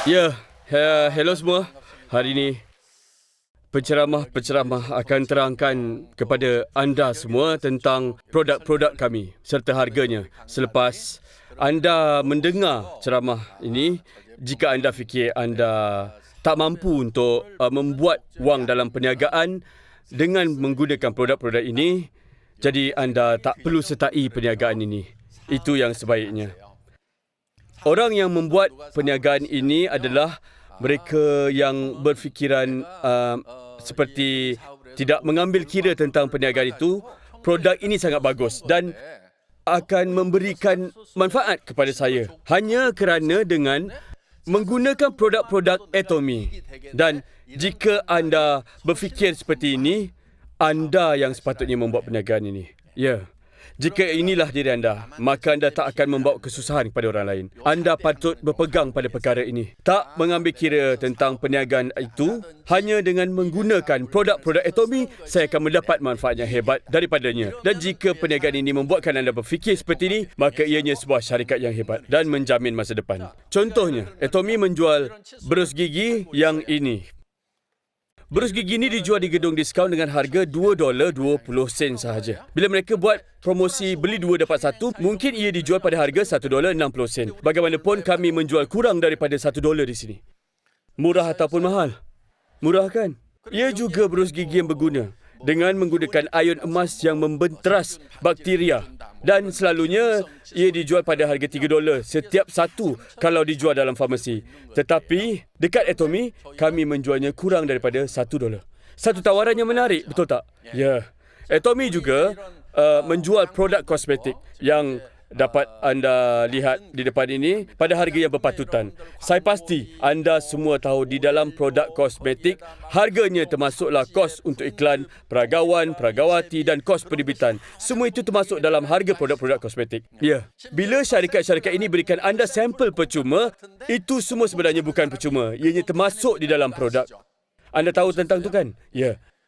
Hello semua. Hari ini penceramah akan terangkan kepada anda semua tentang produk-produk kami serta harganya. Selepas anda mendengar ceramah ini, jika anda fikir anda tak mampu untuk membuat wang dalam perniagaan dengan menggunakan produk-produk ini, jadi anda tak perlu sertai perniagaan ini. Itu yang sebaiknya. Orang yang membuat perniagaan ini adalah mereka yang berfikiran seperti tidak mengambil kira tentang perniagaan itu. Produk ini sangat bagus dan akan memberikan manfaat kepada saya hanya kerana dengan menggunakan produk-produk Atomy. Dan jika anda berfikir seperti ini, anda yang sepatutnya membuat perniagaan ini. Jika inilah diri anda, maka anda tak akan membawa kesusahan kepada orang lain. Anda patut berpegang pada perkara ini. Tak mengambil kira tentang perniagaan itu, hanya dengan menggunakan produk-produk Atomy, saya akan mendapat manfaat yang hebat daripadanya. Dan jika perniagaan ini membuatkan anda berfikir seperti ini, maka ianya sebuah syarikat yang hebat dan menjamin masa depan. Contohnya, Atomy menjual berus gigi yang ini. Berus gigi ini dijual di gedung diskaun dengan harga $2.20 sahaja. Bila mereka buat promosi beli 2 dapat 1, mungkin ia dijual pada harga $1.60. Bagaimanapun kami menjual kurang daripada $1 di sini. Murah ataupun mahal? Murah kan? Ia juga berus gigi yang berguna dengan menggunakan ion emas yang membenteras bakteria. Dan selalunya ia dijual pada harga $3 setiap satu kalau dijual dalam farmasi. Tetapi dekat Atomy, kami menjualnya kurang daripada $1. Satu tawaran yang menarik, betul tak? Atomy juga menjual produk kosmetik yang dapat anda lihat di depan ini pada harga yang berpatutan. Saya pasti anda semua tahu di dalam produk kosmetik, harganya termasuklah kos untuk iklan, peragawan, peragawati dan kos penerbitan. Semua itu termasuk dalam harga produk-produk kosmetik. Bila syarikat-syarikat ini berikan anda sampel percuma, itu semua sebenarnya bukan percuma. Ianya termasuk di dalam produk. Anda tahu tentang itu kan?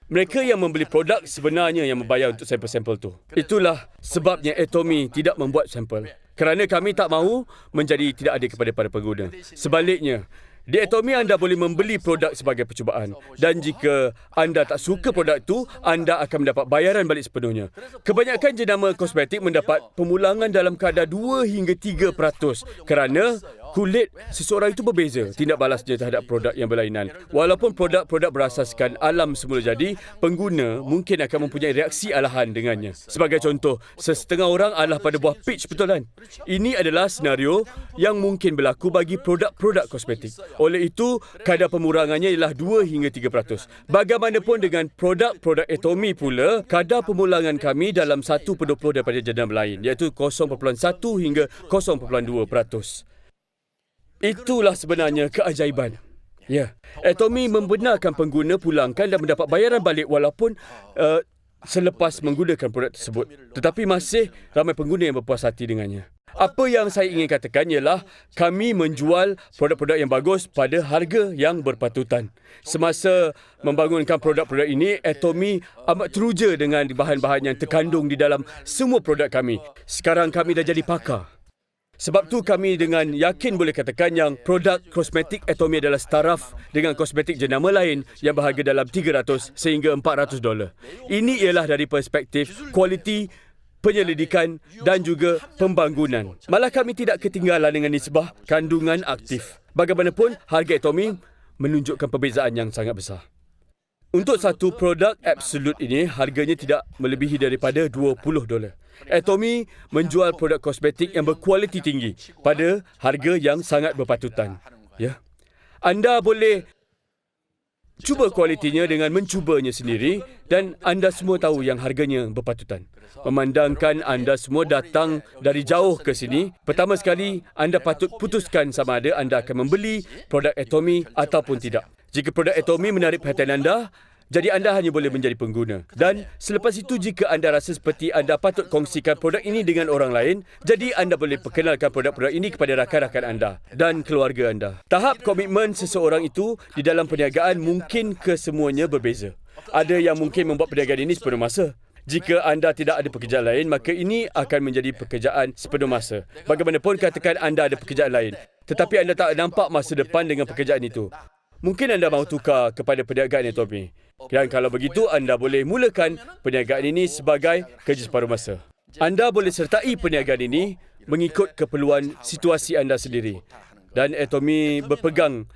Mereka yang membeli produk sebenarnya yang membayar untuk sampel-sampel tu. Itulah sebabnya Atomy tidak membuat sampel. Kerana kami tak mahu menjadi tidak adil kepada para pengguna. Sebaliknya, di Atomy anda boleh membeli produk sebagai percubaan. Dan jika anda tak suka produk itu, anda akan mendapat bayaran balik sepenuhnya. Kebanyakan jenama kosmetik mendapat pemulangan dalam kadar 2 hingga 3% kerana kulit seseorang itu berbeza tindak balasnya terhadap produk yang berlainan. Walaupun produk-produk berasaskan alam semula jadi, pengguna mungkin akan mempunyai reaksi alahan dengannya. Sebagai contoh, sesetengah orang alah pada buah peach, betul kan? Ini adalah senario yang mungkin berlaku bagi produk-produk kosmetik. Oleh itu, kadar pemulangannya ialah 2 hingga 3%. Bagaimanapun dengan produk-produk Atomy pula, kadar pemulangan kami dalam 1/20 daripada jenama lain, iaitu 0.1 hingga 0.2%. Itulah sebenarnya keajaiban. Atomy membenarkan pengguna pulangkan dan mendapat bayaran balik walaupun selepas menggunakan produk tersebut. Tetapi masih ramai pengguna yang berpuas hati dengannya. Apa yang saya ingin katakan ialah kami menjual produk-produk yang bagus pada harga yang berpatutan. Semasa membangunkan produk-produk ini, Atomy amat teruja dengan bahan-bahan yang terkandung di dalam semua produk kami. Sekarang kami dah jadi pakar. Sebab tu kami dengan yakin boleh katakan yang produk kosmetik Atomy adalah setaraf dengan kosmetik jenama lain yang berharga dalam $300 sehingga $400. Ini ialah dari perspektif kualiti, penyelidikan dan juga pembangunan. Malah kami tidak ketinggalan dengan nisbah kandungan aktif. Bagaimanapun, harga Atomy menunjukkan perbezaan yang sangat besar. Untuk satu produk Absolute ini, harganya tidak melebihi daripada $20. Atomy menjual produk kosmetik yang berkualiti tinggi pada harga yang sangat berpatutan. Anda boleh cuba kualitinya dengan mencubanya sendiri dan anda semua tahu yang harganya berpatutan. Memandangkan anda semua datang dari jauh ke sini, pertama sekali anda patut putuskan sama ada anda akan membeli produk Atomy ataupun tidak. Jika produk Atomy menarik perhatian anda, jadi anda hanya boleh menjadi pengguna. Dan selepas itu, jika anda rasa seperti anda patut kongsikan produk ini dengan orang lain, jadi anda boleh perkenalkan produk-produk ini kepada rakan-rakan anda dan keluarga anda. Tahap komitmen seseorang itu di dalam perniagaan mungkin kesemuanya berbeza. Ada yang mungkin membuat perniagaan ini sepenuh masa. Jika anda tidak ada pekerjaan lain, maka ini akan menjadi pekerjaan sepenuh masa. Bagaimanapun, katakan anda ada pekerjaan lain. tetapi anda tak nampak masa depan dengan pekerjaan itu. Mungkin anda mahu tukar kepada perniagaan Atomi. Dan kalau begitu, anda boleh mulakan perniagaan ini sebagai kerja separuh masa. Anda boleh sertai perniagaan ini mengikut keperluan situasi anda sendiri. Dan Atomi berpegang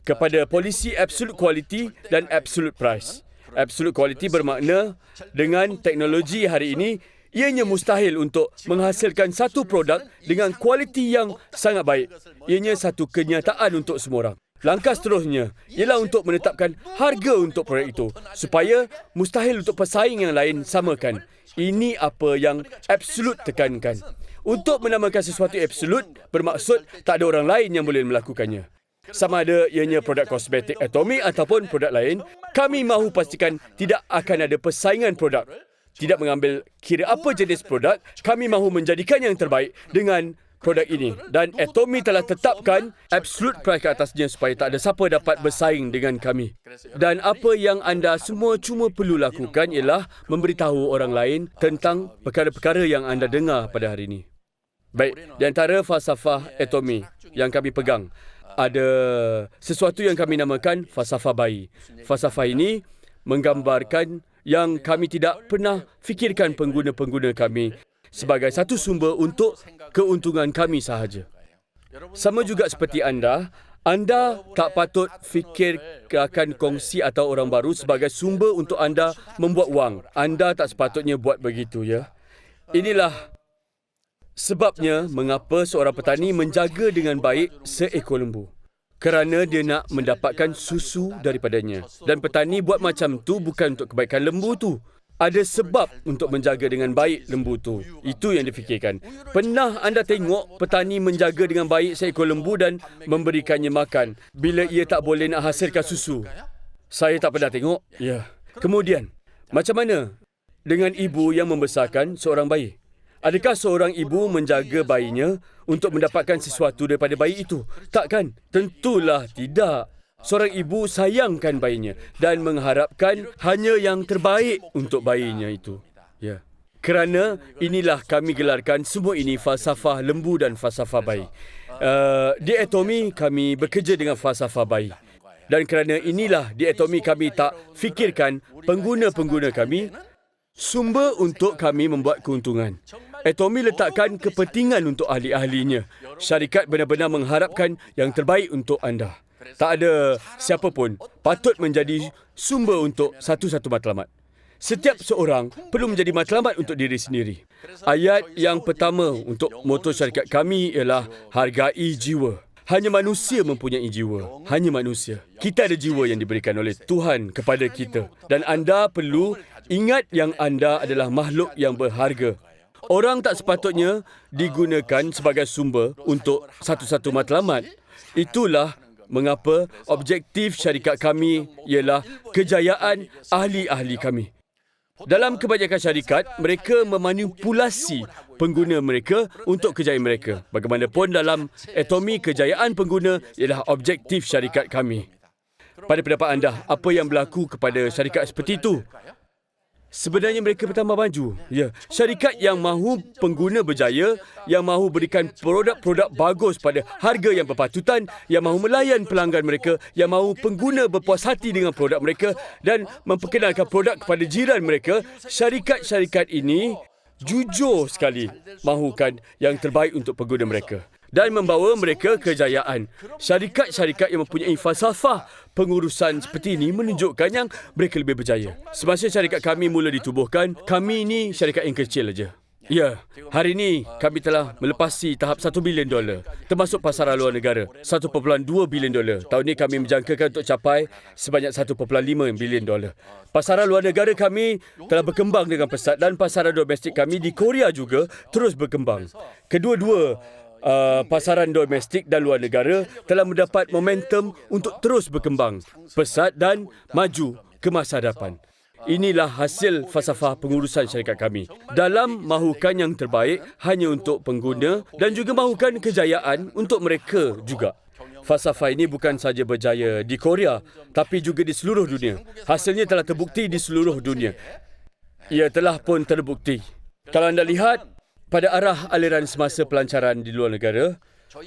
kepada polisi absolute quality dan absolute price. Absolute quality bermakna dengan teknologi hari ini, ianya mustahil untuk menghasilkan satu produk dengan kualiti yang sangat baik. Ianya satu kenyataan untuk semua orang. Langkah seterusnya ialah untuk menetapkan harga untuk produk itu supaya mustahil untuk pesaing yang lain samakan. Ini apa yang absolute tekankan. Untuk menamakan sesuatu absolute bermaksud tak ada orang lain yang boleh melakukannya. Sama ada ianya produk kosmetik Atomi ataupun produk lain, kami mahu pastikan tidak akan ada persaingan produk. Tidak mengambil kira apa jenis produk, kami mahu menjadikan yang terbaik dengan produk ini. Dan Atomi telah tetapkan absolute price ke atasnya supaya tak ada siapa dapat bersaing dengan kami. Dan apa yang anda semua cuma perlu lakukan ialah memberitahu orang lain tentang perkara-perkara yang anda dengar pada hari ini. Baik, di antara falsafah Atomi yang kami pegang, ada sesuatu yang kami namakan falsafah bayi. Falsafah ini menggambarkan yang kami tidak pernah fikirkan pengguna-pengguna kami sebagai satu sumber untuk keuntungan kami sahaja. Sama juga seperti anda tak patut fikirkan kongsi atau orang baru sebagai sumber untuk anda membuat wang. Anda tak sepatutnya buat begitu, ya. Inilah sebabnya mengapa seorang petani menjaga dengan baik seekor lembu. Kerana dia nak mendapatkan susu daripadanya. Dan petani buat macam tu bukan untuk kebaikan lembu tu. Ada sebab untuk menjaga dengan baik lembu tu. Itu yang difikirkan. Pernah anda tengok petani menjaga dengan baik seekor lembu dan memberikannya makan bila ia tak boleh nak hasilkan susu? Saya tak pernah tengok. Ya. Kemudian, macam mana dengan ibu yang membesarkan seorang bayi? Adakah seorang ibu menjaga bayinya untuk mendapatkan sesuatu daripada bayi itu? Takkan? Tentulah tidak. Seorang ibu sayangkan bayinya dan mengharapkan hanya yang terbaik untuk bayinya itu. Ya. Kerana inilah kami gelarkan semua ini falsafah lembu dan falsafah bayi. Di Atomi kami bekerja dengan falsafah bayi. Dan kerana inilah di Atomi kami tak fikirkan pengguna-pengguna kami sumber untuk kami membuat keuntungan. Atomi letakkan kepentingan untuk ahli-ahlinya. Syarikat benar-benar mengharapkan yang terbaik untuk anda. Tak ada siapa pun patut menjadi sumber untuk satu-satu matlamat. Setiap seorang perlu menjadi matlamat untuk diri sendiri. Ayat yang pertama untuk moto syarikat kami ialah hargai jiwa. Hanya manusia mempunyai jiwa. Hanya manusia. Kita ada jiwa yang diberikan oleh Tuhan kepada kita. Dan anda perlu ingat yang anda adalah makhluk yang berharga. Orang tak sepatutnya digunakan sebagai sumber untuk satu-satu matlamat. Itulah mengapa objektif syarikat kami ialah kejayaan ahli-ahli kami. Dalam kebanyakan syarikat, mereka memanipulasi pengguna mereka untuk kejayaan mereka. Bagaimanapun dalam Atomi, kejayaan pengguna ialah objektif syarikat kami. Pada pendapat anda, apa yang berlaku kepada syarikat seperti itu? Sebenarnya mereka bertambah maju. Ya, syarikat yang mahu pengguna berjaya, yang mahu berikan produk-produk bagus pada harga yang berpatutan, yang mahu melayan pelanggan mereka, yang mahu pengguna berpuas hati dengan produk mereka dan memperkenalkan produk kepada jiran mereka, syarikat-syarikat ini jujur sekali mahukan yang terbaik untuk pengguna mereka dan membawa mereka kejayaan. Syarikat-syarikat yang mempunyai falsafah pengurusan seperti ini menunjukkan yang mereka lebih berjaya. Semasa syarikat kami mula ditubuhkan, kami ini syarikat yang kecil saja. Ya, hari ini kami telah melepasi tahap $1 bilion, termasuk pasaran luar negara, $1.2 bilion. Tahun ini kami menjangkakan untuk capai sebanyak $1.5 bilion. Pasaran luar negara kami telah berkembang dengan pesat dan pasaran domestik kami di Korea juga terus berkembang. Kedua-dua pasaran domestik dan luar negara telah mendapat momentum untuk terus berkembang pesat dan maju ke masa hadapan. Inilah hasil falsafah pengurusan syarikat kami. Dalam mahukan yang terbaik hanya untuk pengguna dan juga mahukan kejayaan untuk mereka juga. Falsafah ini bukan sahaja berjaya di Korea, tapi juga di seluruh dunia. Hasilnya telah terbukti di seluruh dunia. Ia telah pun terbukti. Kalau anda lihat pada arah aliran semasa pelancaran di luar negara,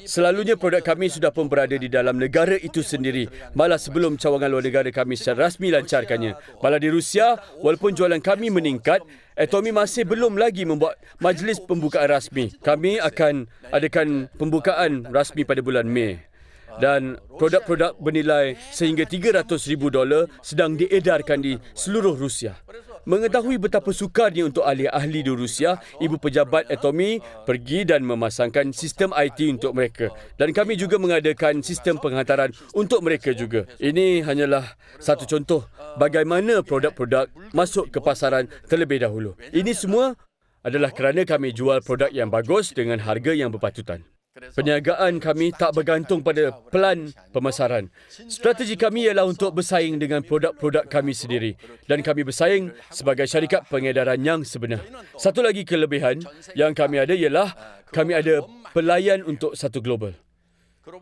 Selalunya produk kami sudah pun berada di dalam negara itu sendiri, malah sebelum cawangan luar negara kami secara rasmi lancarkannya. Malah di Rusia, walaupun jualan kami meningkat, Atomy masih belum lagi membuat majlis pembukaan rasmi. Kami akan adakan pembukaan rasmi pada bulan Mei. Dan produk-produk bernilai sehingga $300,000 sedang diedarkan di seluruh Rusia. Mengetahui betapa sukarnya untuk ahli-ahli di Rusia, ibu pejabat Atomy pergi dan memasangkan sistem IT untuk mereka. Dan kami juga mengadakan sistem penghantaran untuk mereka juga. Ini hanyalah satu contoh bagaimana produk-produk masuk ke pasaran terlebih dahulu. Ini semua adalah kerana kami jual produk yang bagus dengan harga yang berpatutan. Perniagaan kami tak bergantung pada pelan pemasaran. Strategi kami ialah untuk bersaing dengan produk-produk kami sendiri. Dan kami bersaing sebagai syarikat pengedaran yang sebenar. Satu lagi kelebihan yang kami ada ialah kami ada pelayan untuk satu global.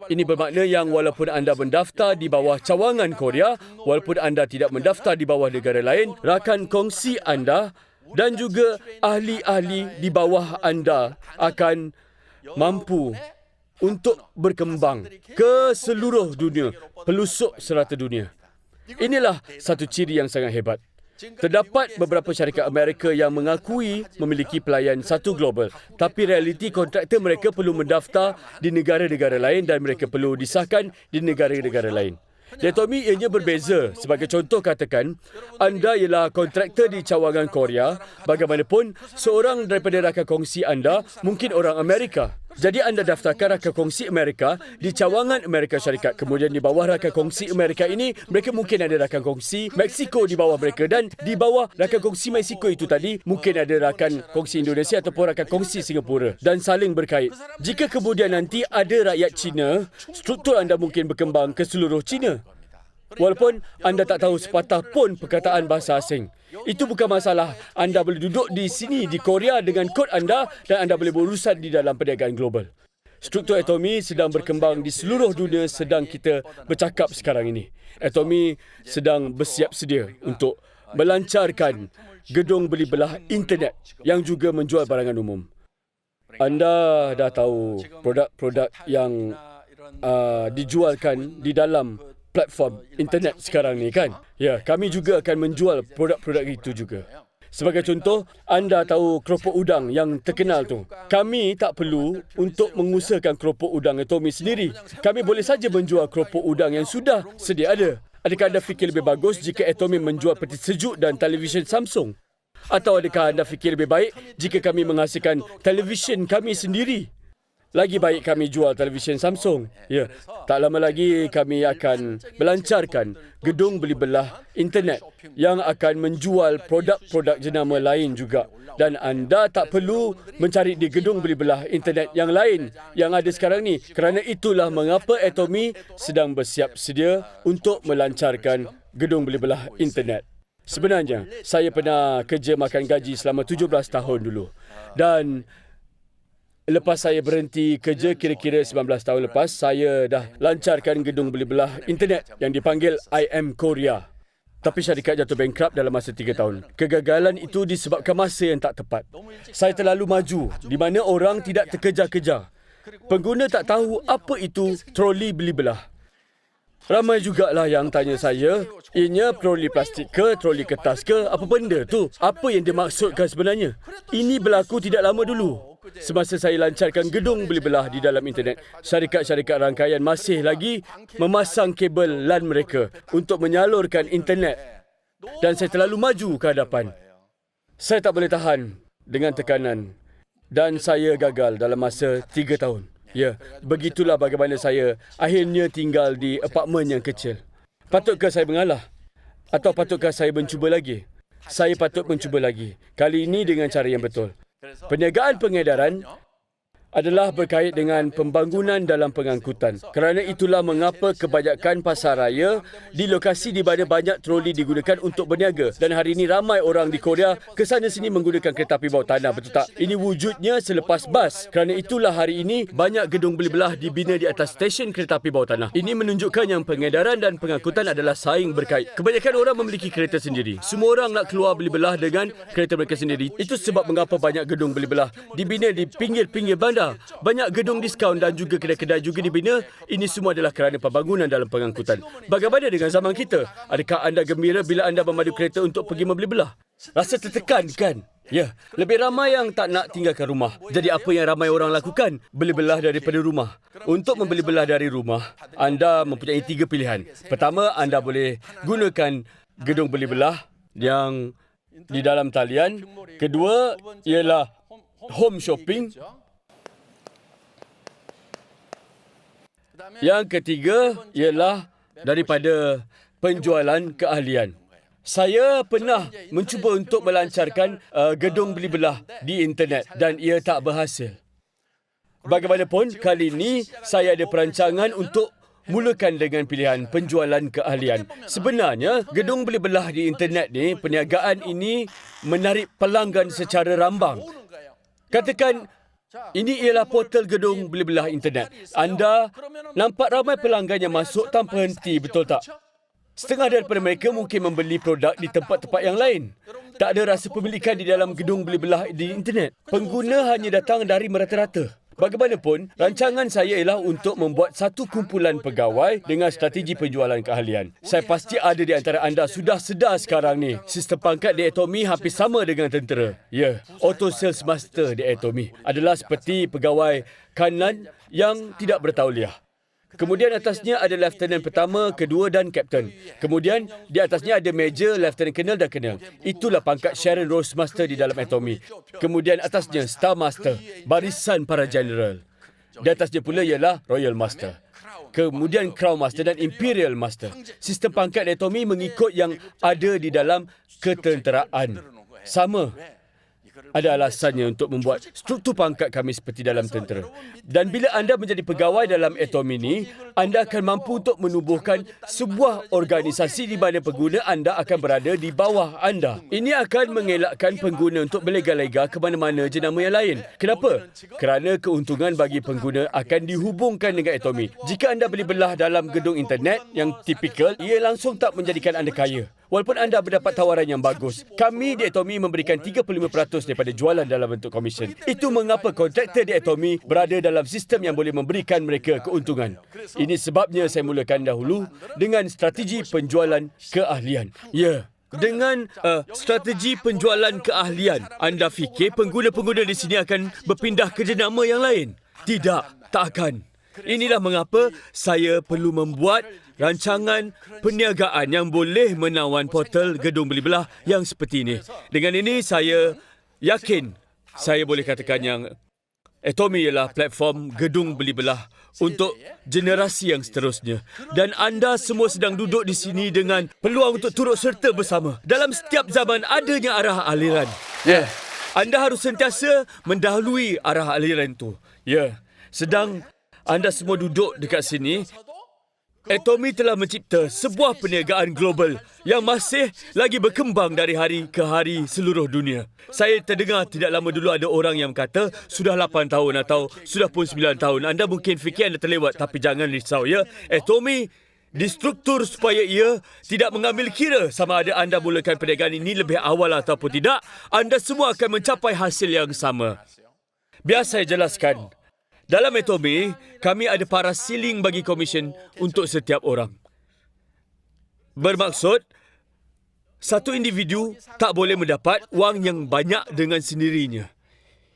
Ini bermakna yang walaupun anda mendaftar di bawah cawangan Korea, walaupun anda tidak mendaftar di bawah negara lain, rakan kongsi anda dan juga ahli-ahli di bawah anda akan mampu untuk berkembang ke seluruh dunia, pelusuk serata dunia. Inilah satu ciri yang sangat hebat. Terdapat beberapa syarikat Amerika yang mengakui memiliki pelayan satu global, tapi realiti kontraktor mereka perlu mendaftar di negara-negara lain dan mereka perlu disahkan di negara-negara lain. Di Atomy ianya berbeza. Sebagai contoh katakan, anda ialah kontraktor di cawangan Korea, bagaimanapun seorang daripada rakan kongsi anda mungkin orang Amerika. Jadi anda daftarkan rakan kongsi Amerika di cawangan Amerika Syarikat. Kemudian di bawah rakan kongsi Amerika ini, mereka mungkin ada rakan kongsi Meksiko di bawah mereka. Dan di bawah rakan kongsi Meksiko itu tadi, mungkin ada rakan kongsi Indonesia ataupun rakan kongsi Singapura. Dan saling berkait. Jika kemudian nanti ada rakyat Cina, struktur anda mungkin berkembang ke seluruh Cina. Walaupun anda tak tahu sepatah pun perkataan bahasa asing. Itu bukan masalah. Anda boleh duduk di sini di Korea dengan kod anda dan anda boleh berurusan di dalam perniagaan global. Struktur Atomy sedang berkembang di seluruh dunia sedang kita bercakap sekarang ini. Atomy sedang bersiap sedia untuk melancarkan gedung beli belah internet yang juga menjual barangan umum. Anda dah tahu produk-produk yang dijualkan di dalam platform internet sekarang ni kan? Ya, kami juga akan menjual produk-produk itu juga. Sebagai contoh, anda tahu keropok udang yang terkenal tu. Kami tak perlu untuk mengusahakan keropok udang Atomy sendiri. Kami boleh saja menjual keropok udang yang sudah sedia ada. Adakah anda fikir lebih bagus jika Atomy menjual peti sejuk dan televisyen Samsung? Atau adakah anda fikir lebih baik jika kami menghasilkan televisyen kami sendiri? Lagi baik kami jual televisyen Samsung. Ya, tak lama lagi kami akan melancarkan gedung beli belah internet yang akan menjual produk-produk jenama lain juga. Dan anda tak perlu mencari di gedung beli belah internet yang lain yang ada sekarang ni. Kerana itulah mengapa Atomy sedang bersiap sedia untuk melancarkan gedung beli belah internet. Sebenarnya, saya pernah kerja makan gaji selama 17 tahun dulu. Dan lepas saya berhenti kerja kira-kira 19 tahun lepas, saya dah lancarkan gedung beli belah internet yang dipanggil IM Korea. Tapi syarikat jatuh bankrupt dalam masa 3 tahun. Kegagalan itu disebabkan masa yang tak tepat. Saya terlalu maju, di mana orang tidak terkejar-kejar. Pengguna tak tahu apa itu troli beli belah. Ramai jugalah yang tanya saya, ianya troli plastik ke, troli kertas ke, apa benda tu? Apa yang dimaksudkan sebenarnya? Ini berlaku tidak lama dulu. Semasa saya lancarkan gedung beli belah di dalam internet, syarikat-syarikat rangkaian masih lagi memasang kabel LAN mereka untuk menyalurkan internet. Dan saya terlalu maju ke hadapan. Saya tak boleh tahan dengan tekanan. Dan saya gagal dalam masa 3 tahun. Ya, begitulah bagaimana saya akhirnya tinggal di apartmen yang kecil. Patutkah saya mengalah? Atau patutkah saya mencuba lagi? Saya patut mencuba lagi. Kali ini dengan cara yang betul. Perniagaan pengedaran adalah berkait dengan pembangunan dalam pengangkutan. Kerana itulah mengapa kebanyakan pasar raya di lokasi di mana banyak troli digunakan untuk berniaga. Dan hari ini ramai orang di Korea ke sana sini menggunakan kereta api bawah tanah, betul tak? Ini wujudnya selepas bas. Kerana itulah hari ini banyak gedung beli belah dibina di atas stesen kereta api bawah tanah. Ini menunjukkan yang pengedaran dan pengangkutan adalah saing berkait. Kebanyakan orang memiliki kereta sendiri. Semua orang nak keluar beli belah dengan kereta mereka sendiri. Itu sebab mengapa banyak gedung beli belah dibina di pinggir-pinggir bandar anda. Banyak gedung diskaun dan juga kedai-kedai juga dibina. Ini semua adalah kerana pembangunan dalam pengangkutan. Bagaimana dengan zaman kita? Adakah anda gembira bila anda memadu kereta untuk pergi membeli belah? Rasa tertekan, kan? Ya, lebih ramai yang tak nak tinggalkan rumah. Jadi apa yang ramai orang lakukan? Beli belah daripada rumah. Untuk membeli belah dari rumah, anda mempunyai 3 pilihan. Pertama, anda boleh gunakan gedung beli belah yang di dalam talian. Kedua ialah home shopping. Yang ketiga ialah daripada penjualan keahlian. Saya pernah mencuba untuk melancarkan gedung beli belah di internet dan ia tak berhasil. Bagaimanapun, kali ini saya ada perancangan untuk mulakan dengan pilihan penjualan keahlian. Sebenarnya, gedung beli belah di internet ni, perniagaan ini menarik pelanggan secara rambang. Katakan, ini ialah portal gedung beli belah internet. Anda nampak ramai pelanggan yang masuk tanpa henti, betul tak? Setengah daripada mereka mungkin membeli produk di tempat-tempat yang lain. Tak ada rasa pemilikan di dalam gedung beli belah di internet. Pengguna hanya datang dari merata-rata. Bagaimanapun, rancangan saya ialah untuk membuat satu kumpulan pegawai dengan strategi penjualan keahlian. Saya pasti ada di antara anda sudah sedar sekarang ni. Sistem pangkat di Atomy hampir sama dengan tentera. Ya, Auto Sales Master di Atomy adalah seperti pegawai kanan yang tidak bertauliah. Kemudian atasnya ada Lieutenant pertama, kedua dan Kapten. Kemudian di atasnya ada Major, Lieutenant Colonel dan Colonel. Itulah pangkat Sharon Rose Master di dalam Atomy. Kemudian atasnya Star Master, barisan para general. Di atasnya pula ialah Royal Master. Kemudian Crown Master dan Imperial Master. Sistem pangkat di Atomy mengikut yang ada di dalam ketenteraan. Sama. Ada alasannya untuk membuat struktur pangkat kami seperti dalam tentera. Dan bila anda menjadi pegawai dalam Atomy ini, anda akan mampu untuk menubuhkan sebuah organisasi di mana pengguna anda akan berada di bawah anda. Ini akan mengelakkan pengguna untuk berlega-lega ke mana-mana jenama yang lain. Kenapa? Kerana keuntungan bagi pengguna akan dihubungkan dengan Atomy. Jika anda beli belah dalam gedung internet yang tipikal, ia langsung tak menjadikan anda kaya. Walaupun anda mendapat tawaran yang bagus, kami di Atomy memberikan 35% daripada jualan dalam bentuk komisen. Itu mengapa kontraktor di Atomy berada dalam sistem yang boleh memberikan mereka keuntungan. Ini sebabnya saya mulakan dahulu dengan strategi penjualan keahlian. Ya. Dengan strategi penjualan keahlian, anda fikir pengguna-pengguna di sini akan berpindah ke jenama yang lain? Tidak, tak akan. Inilah mengapa saya perlu membuat rancangan perniagaan yang boleh menawan portal gedung beli belah yang seperti ini. Dengan ini saya yakin saya boleh katakan yang Atomy ialah platform gedung beli belah untuk generasi yang seterusnya. Dan anda semua sedang duduk di sini dengan peluang untuk turut serta bersama. Dalam setiap zaman adanya arah aliran. Ya, anda harus sentiasa mendahului arah aliran itu. Ya, sedang anda semua duduk dekat sini, Atomy telah mencipta sebuah perniagaan global yang masih lagi berkembang dari hari ke hari seluruh dunia. Saya terdengar tidak lama dulu ada orang yang berkata, sudah 8 tahun atau sudah pun 9 tahun. Anda mungkin fikir anda terlewat, tapi jangan risau ya. Atomy distruktur supaya ia tidak mengambil kira sama ada anda mulakan perniagaan ini lebih awal ataupun tidak. Anda semua akan mencapai hasil yang sama. Biar saya jelaskan. Dalam Atomy, kami ada paras ceiling bagi komisen untuk setiap orang. Bermaksud, satu individu tak boleh mendapat wang yang banyak dengan sendirinya.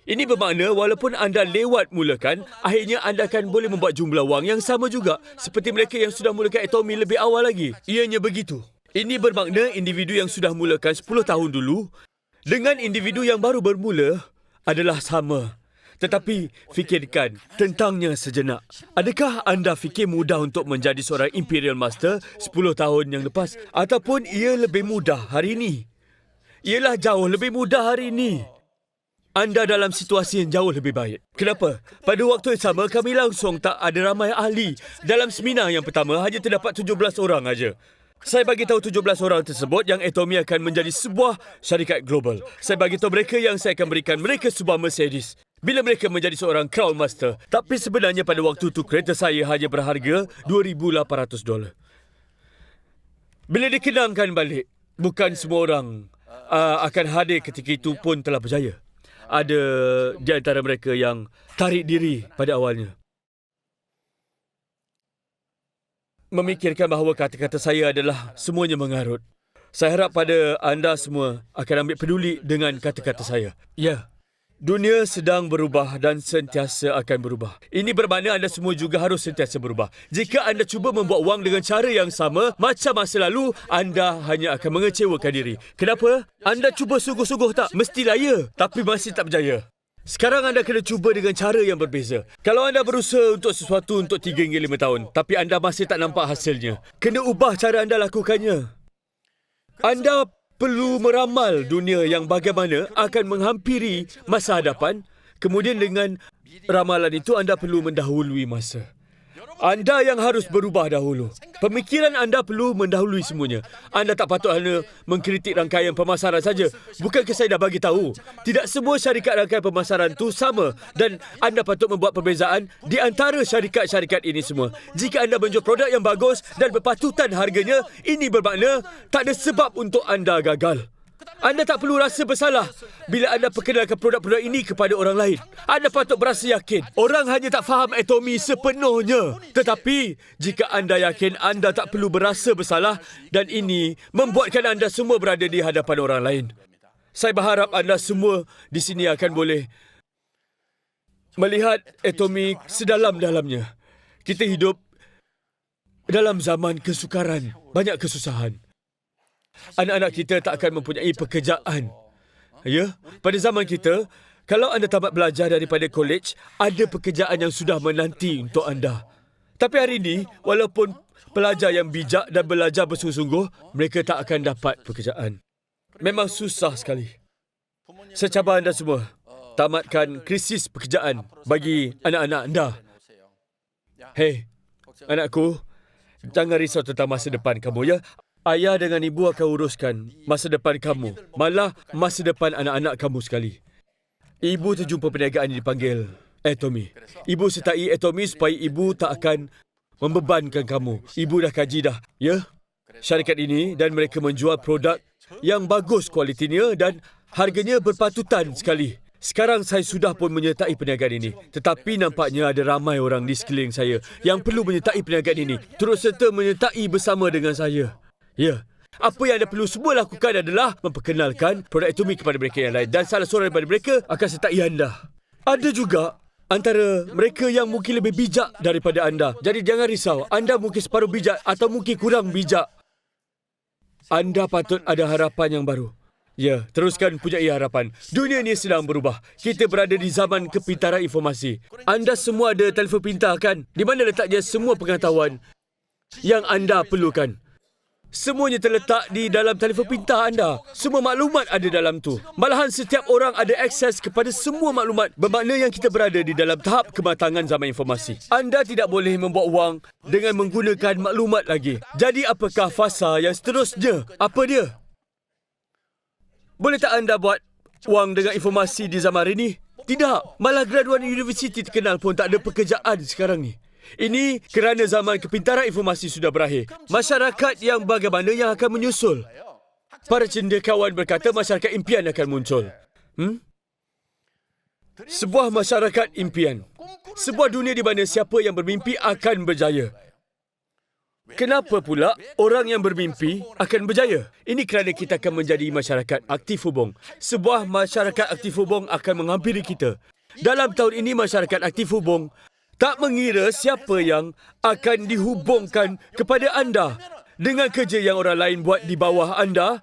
Ini bermakna walaupun anda lewat mulakan, akhirnya anda akan boleh membuat jumlah wang yang sama juga seperti mereka yang sudah mulakan Atomy lebih awal lagi. Ianya begitu. Ini bermakna individu yang sudah mulakan 10 tahun dulu dengan individu yang baru bermula adalah sama. Tetapi fikirkan tentangnya sejenak. Adakah anda fikir mudah untuk menjadi seorang Imperial Master 10 tahun yang lepas? Ataupun ia lebih mudah hari ini? Ialah jauh lebih mudah hari ini. Anda dalam situasi yang jauh lebih baik. Kenapa? Pada waktu yang sama, kami langsung tak ada ramai ahli. Dalam seminar yang pertama, hanya terdapat 17 orang saja. Saya bagi tahu 17 orang tersebut yang Atomy akan menjadi sebuah syarikat global. Saya bagi tahu mereka yang saya akan berikan mereka sebuah Mercedes bila mereka menjadi seorang Crown Master. Tapi sebenarnya pada waktu itu kereta saya hanya berharga $2,800. Bila dikenangkan balik, bukan semua orang akan hadir ketika itu pun telah berjaya. ada di antara mereka yang tarik diri pada awalnya. Memikirkan bahawa kata-kata saya adalah semuanya mengarut. Saya harap pada anda semua akan ambil peduli dengan kata-kata saya. Ya, dunia sedang berubah dan sentiasa akan berubah. Ini bermakna anda semua juga harus sentiasa berubah. Jika anda cuba membuat wang dengan cara yang sama macam masa lalu, anda hanya akan mengecewakan diri. Kenapa? Anda cuba sungguh-sungguh tak? Mestilah ya, tapi masih tak berjaya. Sekarang anda kena cuba dengan cara yang berbeza. Kalau anda berusaha untuk sesuatu untuk 3 hingga 5 tahun, tapi anda masih tak nampak hasilnya, kena ubah cara anda lakukannya. Anda perlu meramal dunia yang bagaimana akan menghampiri masa hadapan. Kemudian dengan ramalan itu anda perlu mendahului masa. Anda yang harus berubah dahulu. Pemikiran anda perlu mendahului semuanya. Anda tak patut hanya mengkritik rangkaian pemasaran saja. Bukankah saya dah bagi tahu? Tidak semua syarikat rangkaian pemasaran itu sama dan anda patut membuat perbezaan di antara syarikat-syarikat ini semua. Jika anda menjual produk yang bagus dan berpatutan harganya, ini bermakna tak ada sebab untuk anda gagal. Anda tak perlu rasa bersalah bila anda perkenalkan produk-produk ini kepada orang lain. Anda patut berasa yakin. Orang hanya tak faham Atomy sepenuhnya. Tetapi, jika anda yakin, anda tak perlu berasa bersalah dan ini membuatkan anda semua berada di hadapan orang lain. Saya berharap anda semua di sini akan boleh melihat Atomy sedalam-dalamnya. Kita hidup dalam zaman kesukaran, banyak kesusahan. Anak-anak kita tak akan mempunyai pekerjaan. Ya, pada zaman kita, kalau anda tamat belajar daripada kolej, ada pekerjaan yang sudah menanti untuk anda. Tapi hari ini, walaupun pelajar yang bijak dan belajar bersungguh-sungguh, mereka tak akan dapat pekerjaan. Memang susah sekali. Saya cabar anda semua, tamatkan krisis pekerjaan bagi anak-anak anda. Hei, anakku, jangan risau tentang masa depan kamu, ya. Ayah dengan ibu akan uruskan masa depan kamu. Malah masa depan anak-anak kamu sekali. Ibu terjumpa perniagaan yang dipanggil Atomy. Ibu sertai Atomy supaya ibu tak akan membebankan kamu. Ibu dah kaji dah, ya? Syarikat ini dan mereka menjual produk yang bagus kualitinya dan harganya berpatutan sekali. Sekarang saya sudah pun menyertai perniagaan ini. Tetapi nampaknya ada ramai orang di sekeliling saya yang perlu menyertai perniagaan ini. Terus serta menyertai bersama dengan saya. Ya, apa yang anda perlu semua lakukan adalah memperkenalkan produk Atomy kepada mereka yang lain dan salah seorang daripada mereka akan sertai anda. Ada juga antara mereka yang mungkin lebih bijak daripada anda. Jadi jangan risau, anda mungkin separuh bijak atau mungkin kurang bijak. Anda patut ada harapan yang baru. Ya, teruskan punyai harapan. Dunia ini sedang berubah. Kita berada di zaman kepintaran informasi. Anda semua ada telefon pintar kan? Di mana letaknya semua pengetahuan yang anda perlukan? Semuanya terletak di dalam telefon pintar anda. Semua maklumat ada dalam tu. Malahan setiap orang ada akses kepada semua maklumat. Bermakna yang kita berada di dalam tahap kematangan zaman informasi. Anda tidak boleh membuat wang dengan menggunakan maklumat lagi. Jadi apakah fasa yang seterusnya? Apa dia? Boleh tak anda buat wang dengan informasi di zaman hari ini? Tidak. Malah graduan universiti terkenal pun tak ada pekerjaan sekarang ni. Ini kerana zaman kepintaran informasi sudah berakhir. Masyarakat yang bagaimana yang akan menyusul? Para cendekiawan berkata masyarakat impian akan muncul. Sebuah masyarakat impian. Sebuah dunia di mana siapa yang bermimpi akan berjaya. Kenapa pula orang yang bermimpi akan berjaya? Ini kerana kita akan menjadi masyarakat aktif hubung. Sebuah masyarakat aktif hubung akan menghampiri kita. Dalam tahun ini masyarakat aktif hubung tak mengira siapa yang akan dihubungkan kepada anda. Dengan kerja yang orang lain buat di bawah anda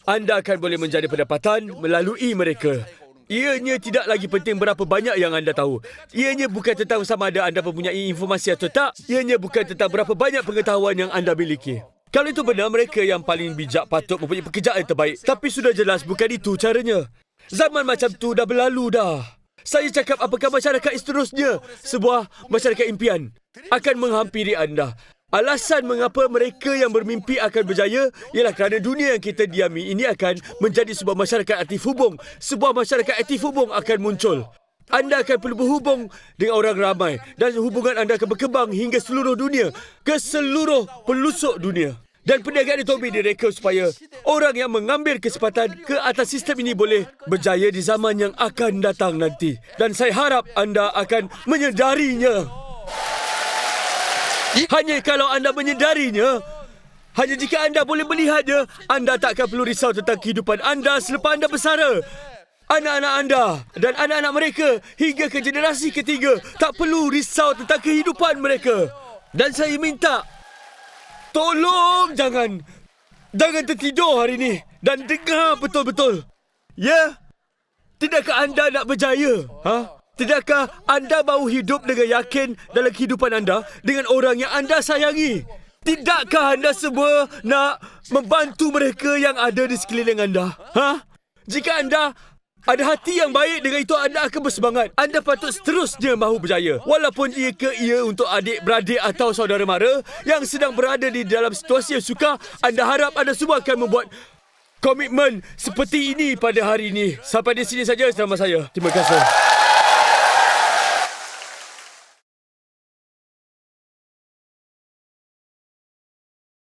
akan boleh menjadi pendapatan melalui mereka. Ianya tidak lagi penting berapa banyak yang anda tahu. Ianya bukan tentang sama ada anda mempunyai informasi atau tak. Ianya bukan tentang berapa banyak pengetahuan yang anda miliki. Kalau itu benar, mereka yang paling bijak patut mempunyai pekerjaan yang terbaik. Tapi sudah jelas bukan itu caranya. Zaman macam tu dah berlalu dah. Saya cakap apakah masyarakat seterusnya? Sebuah masyarakat impian akan menghampiri anda. Alasan mengapa mereka yang bermimpi akan berjaya ialah kerana dunia yang kita diami ini akan menjadi sebuah masyarakat aktif hubung. Sebuah masyarakat aktif hubung akan muncul. Anda akan perlu berhubung dengan orang ramai dan hubungan anda akan berkembang hingga seluruh dunia, ke seluruh pelosok dunia. dan perniagaan Toby direka supaya orang yang mengambil kesempatan ke atas sistem ini boleh berjaya di zaman yang akan datang nanti. Dan saya harap anda akan menyedarinya. Hanya kalau anda menyedarinya, hanya jika anda boleh melihatnya, anda tak akan perlu risau tentang kehidupan anda selepas anda bersara. Anak-anak anda dan anak-anak mereka hingga ke generasi ketiga tak perlu risau tentang kehidupan mereka. Dan saya minta, tolong jangan tertidur hari ini dan dengar betul-betul. Ya? Tidakkah anda nak berjaya? Tidakkah anda mahu hidup dengan yakin dalam kehidupan anda dengan orang yang anda sayangi? Tidakkah anda semua nak membantu mereka yang ada di sekeliling anda? Jika anda ada hati yang baik, dengan itu anda akan bersemangat. Anda patut seterusnya mahu berjaya. Walaupun ia untuk adik-beradik atau saudara mara yang sedang berada di dalam situasi yang sukar, anda harap anda semua akan membuat komitmen seperti ini pada hari ini. Sampai di sini saja ceramah saya. Terima kasih.